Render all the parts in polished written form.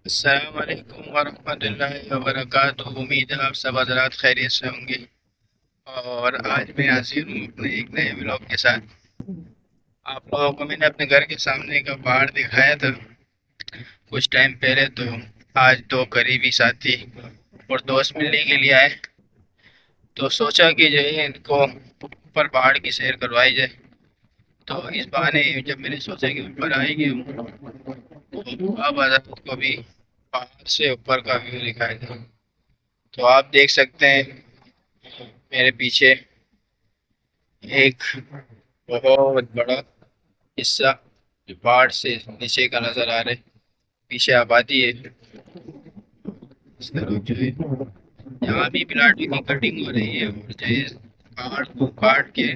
السلام علیکم ورحمۃ اللہ وبرکاتہ۔ امید ہے آپ سب حضرات خیریت سے ہوں گے، اور آج میں حاضر ہوں اپنے ایک نئے ولاگ کے ساتھ۔ آپ لوگوں کو میں نے اپنے گھر کے سامنے کا پہاڑ دکھایا تھا کچھ ٹائم پہلے، تو آج دو قریبی ساتھی اور دوست ملنے کے لیے آئے، تو سوچا کہ جو ہے ان کو اوپر پہاڑ کی سیر کروائی جائے۔ تو اس بہانے جب میں نے سوچا کہ اوپر آئیں گے تو آپ حضرات کو بھی پہاڑ سے اوپر کا ویو دکھایا جائے۔ تو آپ دیکھ سکتے ہیں میرے پیچھے ایک بہت بڑا حصہ جو پہاڑ سے نیچے کا نظر آ رہا ہے، پیچھے آبادی ہے۔ اس طرف جو ہے یہاں بھی پلاٹوں کی کٹنگ ہو رہی ہے، اور جو ہے پہاڑ کو کاٹ کے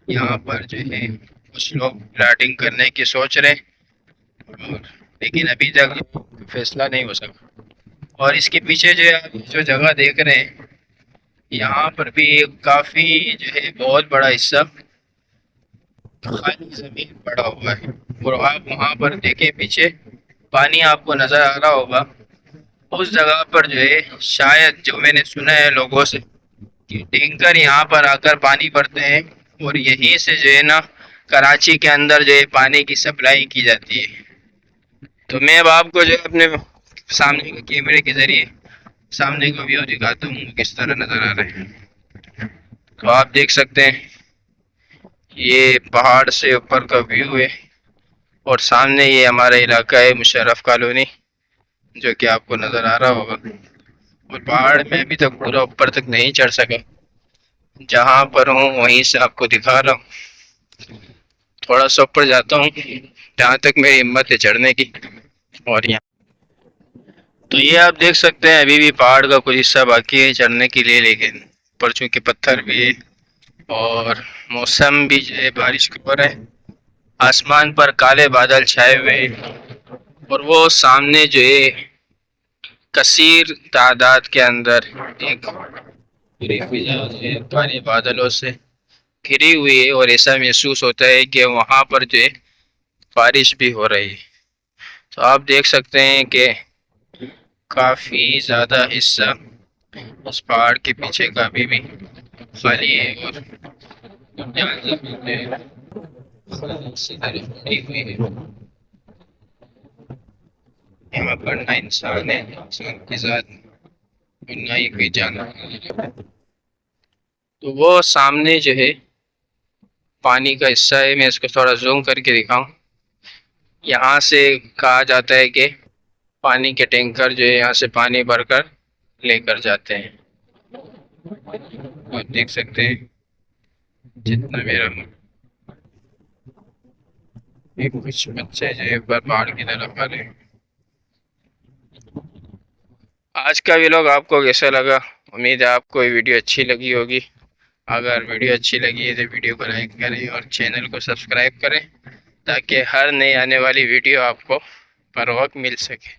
یہاں پر جو ہے کچھ لوگ پلاٹنگ کرنے کی سوچ رہے ہیں، لیکن ابھی تک فیصلہ نہیں ہو سکا۔ اور اس کے پیچھے جو ہے آپ جو جگہ دیکھ رہے ہیں، یہاں پر بھی کافی جو ہے بہت بڑا حصہ خالی زمین پڑا ہوا ہے، اور آپ وہاں پر دیکھیں پیچھے پانی آپ کو نظر آ رہا ہوگا۔ اس جگہ پر جو ہے شاید جو میں نے سنا ہے لوگوں سے کہ ٹینکر یہاں پر آ کر پانی بھرتے ہیں، اور یہیں سے جو ہے نا کراچی کے اندر جو ہے پانی کی سپلائی کی جاتی ہے۔ تو میں اب آپ کو جو ہے اپنے سامنے کے کیمرے کے ذریعے سامنے کا ویو دکھاتا ہوں کس طرح نظر آ رہے ہیں۔ تو آپ دیکھ سکتے ہیں یہ پہاڑ سے اوپر کا ویو ہے، اور سامنے یہ ہمارا علاقہ ہے مشرف کالونی، جو کہ آپ کو نظر آ رہا ہوگا۔ اور پہاڑ میں ابھی تک پورا اوپر تک نہیں چڑھ سکا، جہاں پر ہوں وہیں سے آپ کو دکھا رہا ہوں۔ تھوڑا سا اوپر جاتا ہوں جہاں تک میری ہمت ہے چڑھنے کی، اور یہاں تو یہ آپ دیکھ سکتے ہیں ابھی بھی پہاڑ کا کچھ حصہ باقی ہے چڑھنے کے لیے، لیکن اوپر چونکہ پتھر بھی ہے اور موسم بھی جو ہے بارش کے اوپر ہے، آسمان پر کالے بادل چھائے ہوئے ہیں، اور وہ سامنے جو ہے کثیر تعداد کے اندر ایک پوری فضا جو ہے کالے بادلوں سے گھری ہوئی ہے، اور ایسا محسوس ہوتا ہے کہ وہاں پر جو ہے بارش بھی ہو رہی ہے۔ تو آپ دیکھ سکتے ہیں کہ کافی زیادہ حصہ اس پہاڑ کے پیچھے کا بھی خالی ہے، اور یہاں پر نہ انسان ہے، انسان کے ساتھ نہ ہی کوئی جانور۔ تو وہ سامنے جو ہے پانی کا حصہ ہے، میں اس کو تھوڑا زوم کر کے دکھاؤں۔ یہاں سے کہا جاتا ہے کہ پانی کے ٹینکر جو ہے یہاں سے پانی بھر کر لے کر جاتے ہیں۔ آپ دیکھ سکتے ہیں جتنا میرا کچھ بچے جو ہے پہاڑ کی طرف آ رہے ہیں۔ آج کا ویلاگ آپ کو کیسا لگا؟ امید ہے آپ کو یہ ویڈیو اچھی لگی ہوگی۔ اگر ویڈیو اچھی لگی ہے تو ویڈیو کو لائک کریں اور چینل کو سبسکرائب کریں، تاکہ ہر نئی آنے والی ویڈیو آپ کو پر وقت مل سکے۔